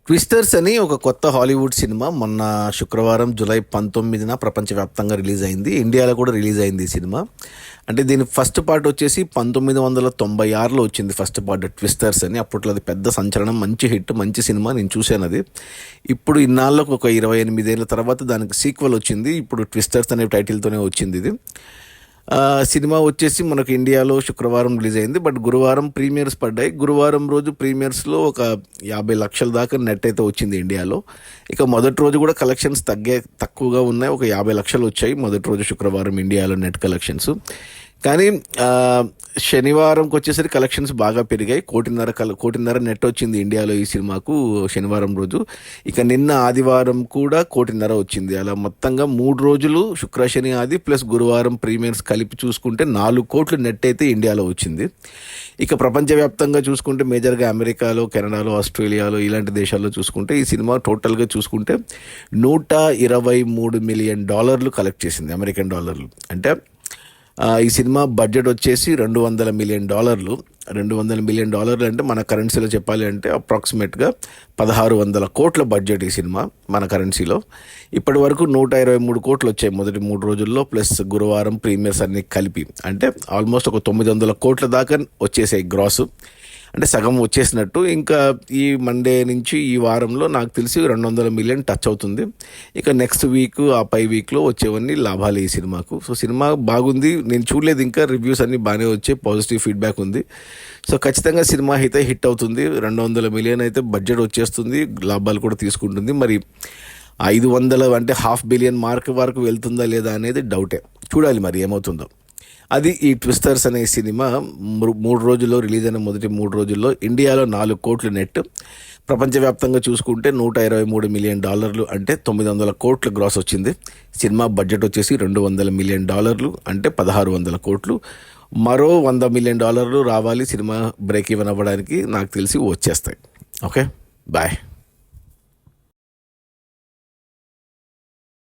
Twisters అని ఒక కొత్త హాలీవుడ్ సినిమా మొన్న శుక్రవారం జూలై 19న ప్రపంచవ్యాప్తంగా రిలీజ్ అయింది. ఇండియాలో కూడా రిలీజ్ అయింది ఈ సినిమా. అంటే దీని ఫస్ట్ పార్ట్ వచ్చేసి 1996లో వచ్చింది ఫస్ట్ పార్ట్ ట్విస్టర్స్ అని. అప్పట్లో అది పెద్ద సంచలనం, మంచి హిట్, మంచి సినిమా. నేను చూశాను అది. ఇప్పుడు ఇన్నాళ్ళకు ఒక 28 ఏళ్ళ తర్వాత దానికి సీక్వెల్ వచ్చింది. ఇప్పుడు ట్విస్టర్స్ అనే టైటిల్తోనే వచ్చింది ఇది. సినిమా వచ్చేసి మనకు ఇండియాలో శుక్రవారం రిలీజ్ అయింది. బట్ గురువారం ప్రీమియర్స్ పడ్డాయి. గురువారం రోజు ప్రీమియర్స్లో ఒక 50 లక్షల దాకా నెట్ అయితే వచ్చింది ఇండియాలో. ఇక మొదటి రోజు కూడా కలెక్షన్స్ తక్కువగా ఉన్నాయి. ఒక 50 లక్షలు వచ్చాయి మొదటి రోజు శుక్రవారం ఇండియాలో నెట్ కలెక్షన్స్. కానీ శనివారంకి వచ్చేసరికి కలెక్షన్స్ బాగా పెరిగాయి. కోటిన్నర నెట్ వచ్చింది ఇండియాలో ఈ సినిమాకు శనివారం రోజు. ఇక నిన్న ఆదివారం కూడా 1.5 కోటి వచ్చింది. అలా మొత్తంగా 3 రోజులు శుక్ర శని ఆది ప్లస్ గురువారం ప్రీమియర్స్ కలిపి చూసుకుంటే 4 కోట్లు నెట్ అయితే ఇండియాలో వచ్చింది. ఇక ప్రపంచవ్యాప్తంగా చూసుకుంటే మేజర్గా అమెరికాలో, కెనడాలో, ఆస్ట్రేలియాలో ఇలాంటి దేశాల్లో చూసుకుంటే ఈ సినిమా టోటల్గా చూసుకుంటే $123 మిలియన్ కలెక్ట్ చేసింది, అమెరికన్ డాలర్లు. అంటే ఈ సినిమా బడ్జెట్ వచ్చేసి $200 మిలియన్. $200 మిలియన్ అంటే మన కరెన్సీలో చెప్పాలి అంటే అప్రాక్సిమేట్గా 1600 కోట్ల బడ్జెట్ ఈ సినిమా మన కరెన్సీలో. ఇప్పటి వరకు 123 కోట్లు వచ్చాయి మొదటి 3 రోజుల్లో ప్లస్ గురువారం ప్రీమియర్స్ అన్ని కలిపి. అంటే ఆల్మోస్ట్ ఒక 900 కోట్ల దాకా వచ్చేసాయి గ్రాస్. అంటే సగం వచ్చేసినట్టు. ఇంకా ఈ మండే నుంచి ఈ వారంలో నాకు తెలిసి 200 మిలియన్ టచ్ అవుతుంది. ఇక నెక్స్ట్ వీక్, ఆ పై వీక్లో వచ్చేవన్నీ లాభాలు ఈ సినిమాకు. సో సినిమా బాగుంది. నేను చూడలేదు ఇంకా, రివ్యూస్ అన్నీ బాగానే వచ్చాయి, పాజిటివ్ ఫీడ్బ్యాక్ ఉంది. సో ఖచ్చితంగా సినిమా అయితే హిట్ అవుతుంది. 200 మిలియన్ అయితే బడ్జెట్ వచ్చేస్తుంది, లాభాలు కూడా తీసుకుంటుంది. మరి 500 అంటే $500 మిలియన్ మార్క్ వరకు వెళ్తుందా లేదా అనేది డౌటే. చూడాలి మరి ఏమవుతుందో. అది ఈ ట్విస్టర్స్ అనే సినిమా 3 రోజుల్లో రిలీజ్ అయిన మొదటి 3 రోజుల్లో ఇండియాలో 4 కోట్లు నెట్, ప్రపంచవ్యాప్తంగా చూసుకుంటే $123 మిలియన్ అంటే 900 కోట్ల గ్రాస్ వచ్చింది. సినిమా బడ్జెట్ వచ్చేసి $200 మిలియన్ అంటే 1600 కోట్లు. మరో $100 మిలియన్ రావాలి సినిమా బ్రేక్ ఈవెన్ అవ్వడానికి. నాకు తెలిసి వచ్చేస్తాయి. Okay, bye.